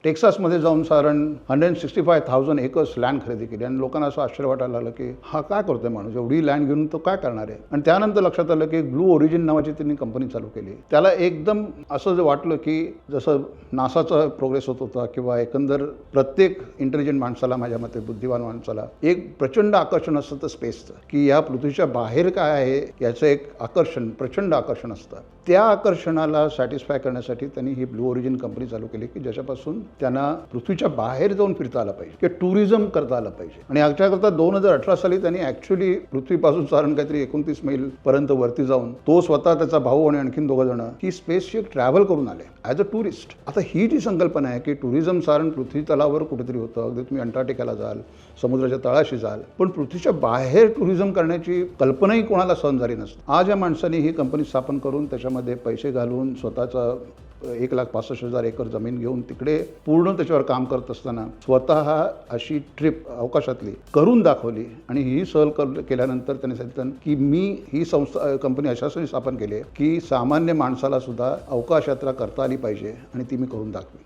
टेक्सासमध्ये जाऊन साधारण 165,000 acres land खरेदी केली आणि लोकांना असं आश्चर्य वाटायला लागलं की हा काय करतोय माणूस, एवढी लँड घेऊन तो काय करणार आहे. आणि त्यानंतर लक्षात आलं की ब्लू ओरिजिन नावाची त्यांनी कंपनी चालू केली. त्याला एकदम असं जे वाटलं की जसं नासाचा प्रोग्रेस होत होता किंवा एकंदर प्रत्येक इंटेलिजंट माणसाला, माझ्या मते बुद्धिवान माणसाला एक प्रचंड आकर्षण असतं तर स्पेसचं, की या पृथ्वीच्या बाहेर काय आहे याचं एक आकर्षण, प्रचंड आकर्षण असतं. त्या आकर्षणाला सॅटिस्फाय करण्यासाठी त्यांनी ही ब्लू ओरिजिन कंपनी चालू केली की ज्याच्यापासून त्यांना पृथ्वीच्या बाहेर जाऊन फिरता आलं पाहिजे किंवा टुरिझम करता आलं पाहिजे. आणि याच्याकरता 2018 साली त्यांनी ॲक्च्युली पृथ्वीपासून साधारण काहीतरी 29 मैल पर्यंत वरती जाऊन तो स्वतः, त्याचा भाऊ आणि आणखीन 2 जण ही स्पेसशिप ट्रॅव्हल करून आले ॲज अ टुरिस्ट. आता ही जी संकल्पना आहे की टुरिझम साधारण पृथ्वी तलावर कुठेतरी होतं, अगदी तुम्ही अंटार्क्टिकाला जाल, समुद्राच्या तळाशी जाल, पण पृथ्वीच्या बाहेर टुरिझम करण्याची कल्पनाही कोणाला सहन झाली नसते. आज या माणसांनी ही कंपनी स्थापन करून त्याच्यामध्ये पैसे घालून स्वतःचा 1,65,000 एकर जमीन घेऊन तिकडे पूर्ण त्याच्यावर काम करत असताना स्वतः अशी ट्रिप अवकाशातली करून दाखवली. आणि ही सहल केल्यानंतर त्यांनी सांगितलं की मी ही कंपनी अशासाठी स्थापन केली आहे की सामान्य माणसाला सुद्धा अवकाश यात्रा करता आली पाहिजे आणि ती मी करून दाखवी.